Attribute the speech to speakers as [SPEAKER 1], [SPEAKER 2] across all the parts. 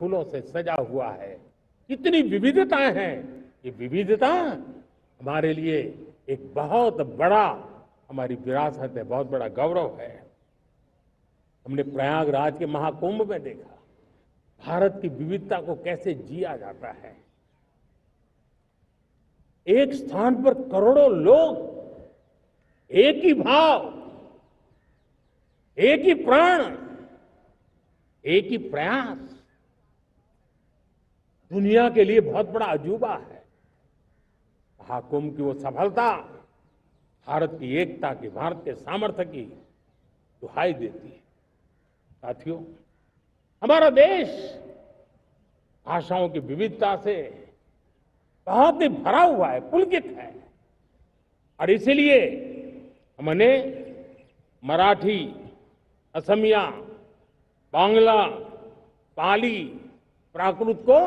[SPEAKER 1] फूलों से सजा हुआ है। इतनी विविधताएं हैं। ये विविधता हमारे लिए एक बहुत बड़ा हमारी विरासत है, बहुत बड़ा गौरव है। हमने प्रयागराज के महाकुंभ में देखा भारत की विविधता को कैसे जिया जाता है। एक स्थान पर करोड़ों लोग, एक ही भाव, एक ही प्राण, एक ही प्रयास, दुनिया के लिए बहुत बड़ा अजूबा है। महाकुंभ की वो सफलता भारत की एकता की, भारत के सामर्थ्य की दुहाई देती है। साथियों, हमारा देश भाषाओं की विविधता से बहुत ही भरा हुआ है, पुलकित है। और इसीलिए हमने मराठी, असमिया, बांग्ला, पाली, प्राकृत को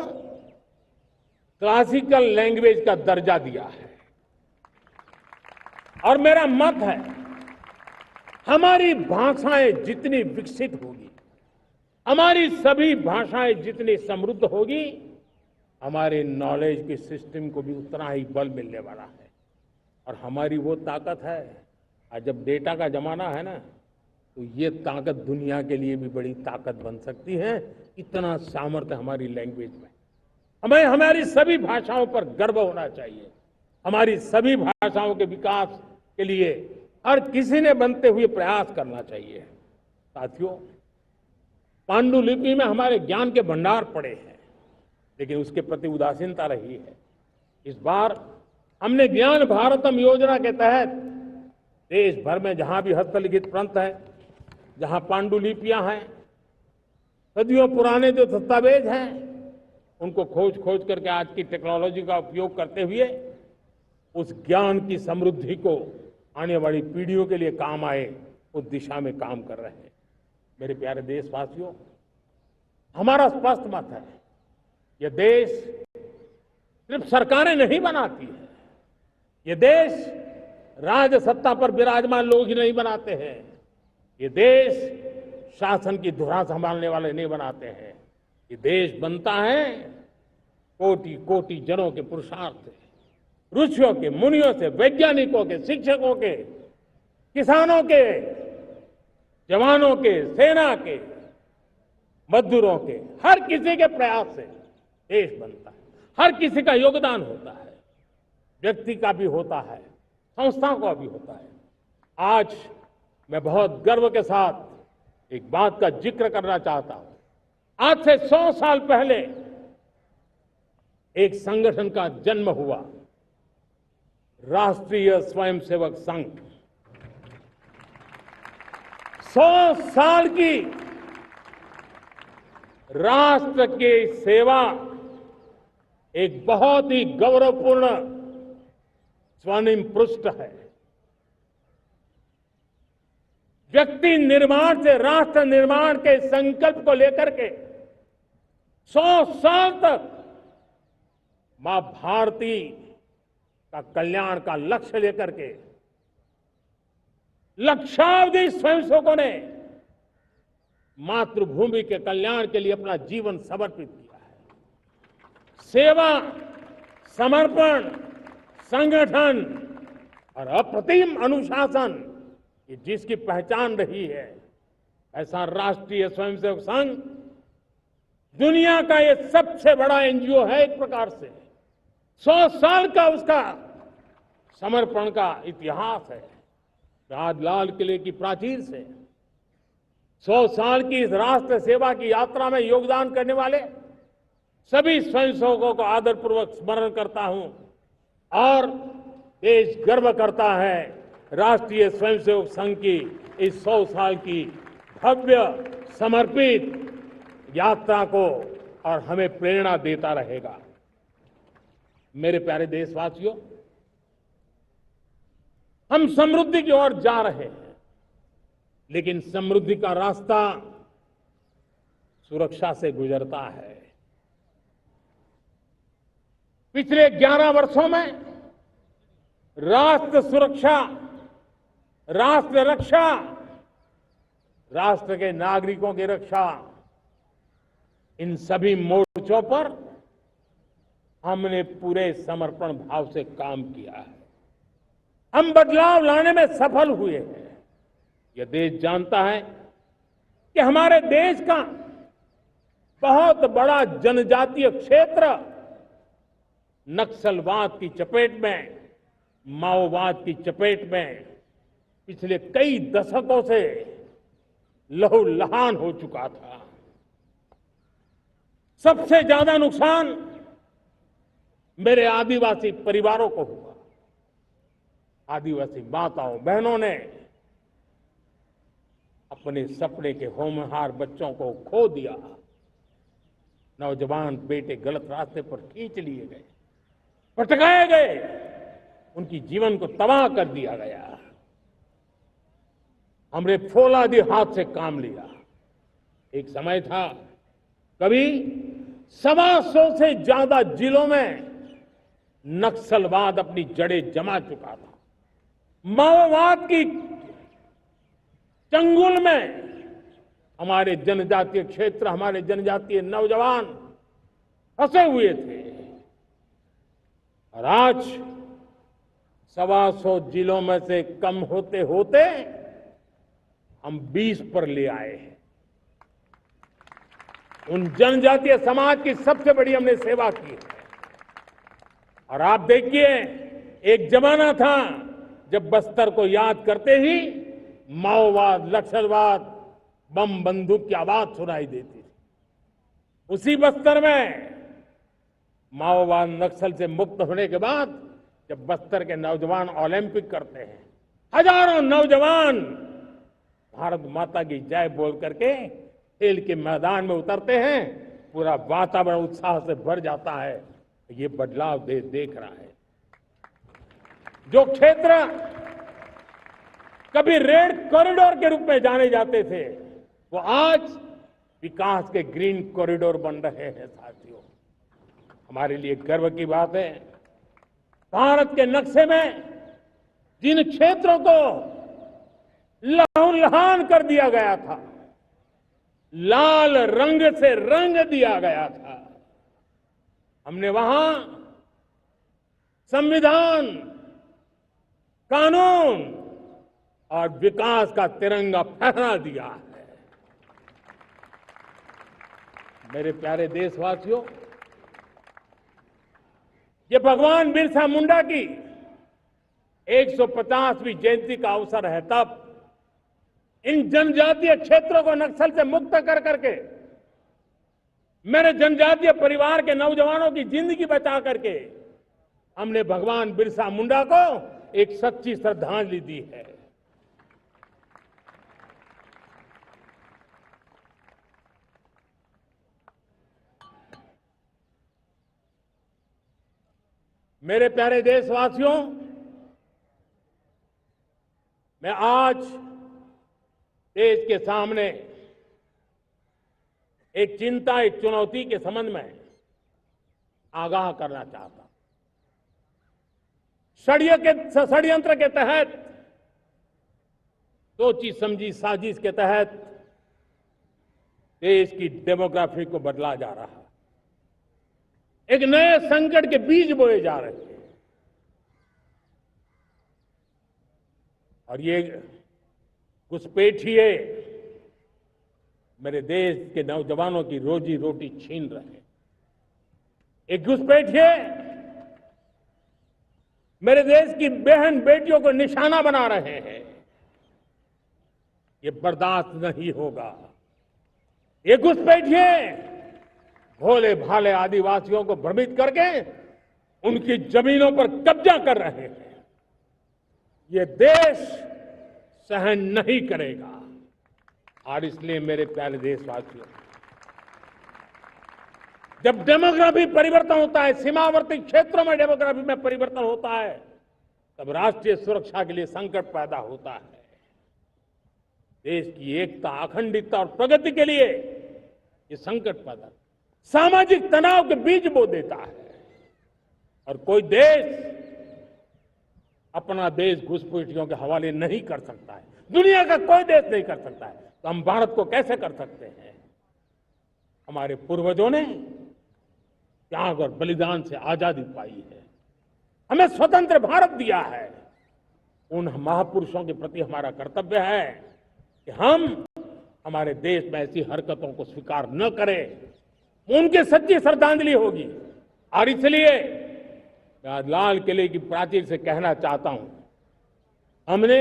[SPEAKER 1] क्लासिकल लैंग्वेज का दर्जा दिया है। और मेरा मत है, हमारी भाषाएं जितनी विकसित होगी, हमारी सभी भाषाएं जितनी समृद्ध होगी, हमारे नॉलेज के सिस्टम को भी उतना ही बल मिलने वाला है। और हमारी वो ताकत है, आज जब डेटा का जमाना है ना, तो ये ताकत दुनिया के लिए भी बड़ी ताकत बन सकती है। इतना सामर्थ्य हमारी लैंग्वेज में। हमें हमारी सभी भाषाओं पर गर्व होना चाहिए। हमारी सभी भाषाओं के विकास के लिए हर किसी ने बनते हुए प्रयास करना चाहिए। साथियों, पांडुलिपि में हमारे ज्ञान के भंडार पड़े हैं, लेकिन उसके प्रति उदासीनता रही है। इस बार हमने ज्ञान भारतम योजना के तहत देश भर में जहां भी हस्तलिखित ग्रंथ है, जहां पांडुलिपियां हैं, सदियों पुराने जो दस्तावेज हैं, उनको खोज खोज करके आज की टेक्नोलॉजी का उपयोग करते हुए उस ज्ञान की समृद्धि को आने वाली पीढ़ियों के लिए काम आए, उस दिशा में काम कर रहे हैं। मेरे प्यारे देशवासियों, हमारा स्पष्ट मत है, यह देश सिर्फ सरकारें नहीं बनाती है, ये देश राज सत्ता पर विराजमान लोग ही नहीं बनाते हैं, ये देश शासन की धुरा संभालने वाले नहीं बनाते हैं। ये देश बनता है कोटि कोटि जनों के पुरुषार्थ से, ऋषियों के, मुनियों से, वैज्ञानिकों के, शिक्षकों के, किसानों के, जवानों के, सेना के, मजदूरों के, हर किसी के प्रयास से देश बनता है। हर किसी का योगदान होता है, व्यक्ति का भी होता है, संस्था का भी होता है। आज मैं बहुत गर्व के साथ एक बात का जिक्र करना चाहता हूं। आज से 100 साल पहले एक संगठन का जन्म हुआ, राष्ट्रीय स्वयंसेवक संघ। 100 साल की राष्ट्र की सेवा एक बहुत ही गौरवपूर्ण स्वर्णिम पृष्ठ है। व्यक्ति निर्माण से राष्ट्र निर्माण के संकल्प को लेकर के 100 साल तक मां भारती का कल्याण का लक्ष्य लेकर के लक्षावधि स्वयंसेवकों ने मातृभूमि के कल्याण के लिए अपना जीवन समर्पित किया है। सेवा, समर्पण, संगठन और अप्रतिम अनुशासन, ये जिसकी पहचान रही है, ऐसा राष्ट्रीय स्वयंसेवक संघ दुनिया का ये सबसे बड़ा एनजीओ है। एक प्रकार से 100 साल का उसका समर्पण का इतिहास है। आज लाल किले की प्राचीर से 100 साल की इस राष्ट्र सेवा की यात्रा में योगदान करने वाले सभी स्वयंसेवकों को आदरपूर्वक स्मरण करता हूं और देश गर्व करता है राष्ट्रीय स्वयंसेवक संघ की इस 100 साल की भव्य समर्पित यात्रा को, और हमें प्रेरणा देता रहेगा। मेरे प्यारे देशवासियों, हम समृद्धि की ओर जा रहे हैं, लेकिन समृद्धि का रास्ता सुरक्षा से गुजरता है। पिछले 11 वर्षों में राष्ट्र सुरक्षा, राष्ट्र रक्षा, राष्ट्र के नागरिकों की रक्षा इन सभी मोर्चों पर हमने पूरे समर्पण भाव से काम किया है। हम बदलाव लाने में सफल हुए हैं। यह देश जानता है कि हमारे देश का बहुत बड़ा जनजातीय क्षेत्र नक्सलवाद की चपेट में, माओवाद की चपेट में पिछले कई दशकों से लहूलुहान हो चुका था। सबसे ज्यादा नुकसान मेरे आदिवासी परिवारों को हुआ। आदिवासी माताओं बहनों ने अपने सपने के होनहार बच्चों को खो दिया। नौजवान बेटे गलत रास्ते पर खींच लिए गए, भटकाए गए, उनकी जीवन को तबाह कर दिया गया। हमने फौलादी हाथ से काम लिया। एक समय था कभी 125 से ज्यादा जिलों में नक्सलवाद अपनी जड़ें जमा चुका था। माओवाद की चंगुल में हमारे जनजातीय क्षेत्र, हमारे जनजातीय नौजवान फंसे हुए थे। और आज 125 जिलों में से कम होते होते हम 20 पर ले आए हैं। उन जनजातीय समाज की सबसे बड़ी हमने सेवा की है। और आप देखिए, एक जमाना था जब बस्तर को याद करते ही माओवाद, नक्सलवाद, बम बंदूक की आवाज सुनाई देती थी। उसी बस्तर में माओवाद नक्सल से मुक्त होने के बाद जब बस्तर के नौजवान ओलंपिक करते हैं, हजारों नौजवान भारत माता की जय बोल करके खेल के मैदान में उतरते हैं, पूरा वातावरण उत्साह से भर जाता है। ये बदलाव देश देख रहा है। जो क्षेत्र कभी रेड कॉरिडोर के रूप में जाने जाते थे, वो आज विकास के ग्रीन कॉरिडोर बन रहे हैं। साथियों, हमारे लिए गर्व की बात है, भारत के नक्शे में जिन क्षेत्रों को लहूलुहान कर दिया गया था, लाल रंग से रंग दिया गया था, हमने वहां संविधान, कानून और विकास का तिरंगा फहरा दिया है। मेरे प्यारे देशवासियों, ये भगवान बिरसा मुंडा की 150वीं जयंती का अवसर है। तब इन जनजातीय क्षेत्रों को नक्सल से मुक्त कर करके, मेरे जनजातीय परिवार के नौजवानों की जिंदगी बचा करके हमने भगवान बिरसा मुंडा को एक सच्ची श्रद्धांजलि दी है। मेरे प्यारे देशवासियों, मैं आज देश के सामने एक चिंता, एक चुनौती के संबंध में आगाह करना चाहता हूं। षड्यंत्र के तहत, सोची समझी साजिश के तहत देश की डेमोग्राफी को बदला जा रहा है। एक नए संकट के बीज बोए जा रहे हैं। और ये घुसपैठिए मेरे देश के नौजवानों की रोजी रोटी छीन रहे हैं। एक घुसपैठिए मेरे देश की बहन बेटियों को निशाना बना रहे हैं। ये बर्दाश्त नहीं होगा। ये घुसपैठिए भोले भाले आदिवासियों को भ्रमित करके उनकी जमीनों पर कब्जा कर रहे हैं। ये देश सहन नहीं करेगा। और इसलिए मेरे प्यारे देशवासियों, जब डेमोग्राफी परिवर्तन होता है, सीमावर्ती क्षेत्रों में डेमोग्राफी में परिवर्तन होता है, तब राष्ट्रीय सुरक्षा के लिए संकट पैदा होता है। देश की एकता, अखंडता और प्रगति के लिए ये संकट पैदा, सामाजिक तनाव के बीज बो देता है। और कोई देश अपना देश घुसपैठियों के हवाले नहीं कर सकता है। दुनिया का कोई देश नहीं कर सकता है, तो हम भारत को कैसे कर सकते हैं? हमारे पूर्वजों ने त्याग और बलिदान से आजादी पाई है, हमें स्वतंत्र भारत दिया है। उन महापुरुषों के प्रति हमारा कर्तव्य है कि हम हमारे देश में ऐसी हरकतों को स्वीकार न करें। उनकी सच्ची श्रद्धांजलि होगी। और इसलिए मैं आज लाल किले की प्राचीर से कहना चाहता हूं, हमने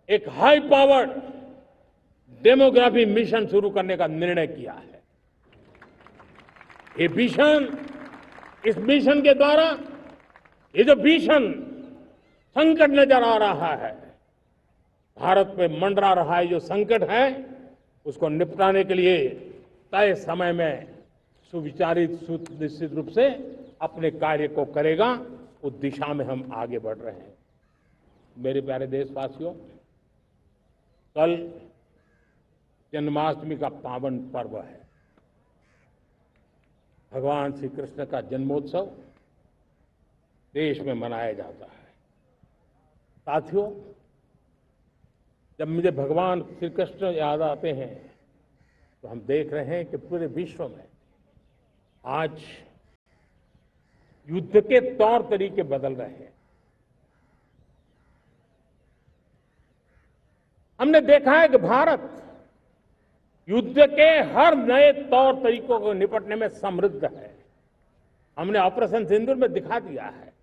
[SPEAKER 1] एक हाई पावर्ड डेमोग्राफी मिशन शुरू करने का निर्णय किया है। ये मिशन, इस मिशन के द्वारा ये जो भीषण संकट नजर आ रहा है, भारत पे मंडरा रहा है जो संकट है, उसको निपटाने के लिए तय समय में सुविचारित सुनिश्चित रूप से अपने कार्य को करेगा। उस दिशा में हम आगे बढ़ रहे हैं। मेरे प्यारे देशवासियों, कल जन्माष्टमी का पावन पर्व है। भगवान श्री कृष्ण का जन्मोत्सव देश में मनाया जाता है। साथियों, जब मुझे भगवान श्री कृष्ण याद आते हैं तो हम देख रहे हैं कि पूरे विश्व में आज युद्ध के तौर तरीके बदल रहे हैं। हमने देखा है कि भारत युद्ध के हर नए तौर तरीकों को निपटने में समृद्ध है। हमने ऑपरेशन सिंदूर में दिखा दिया है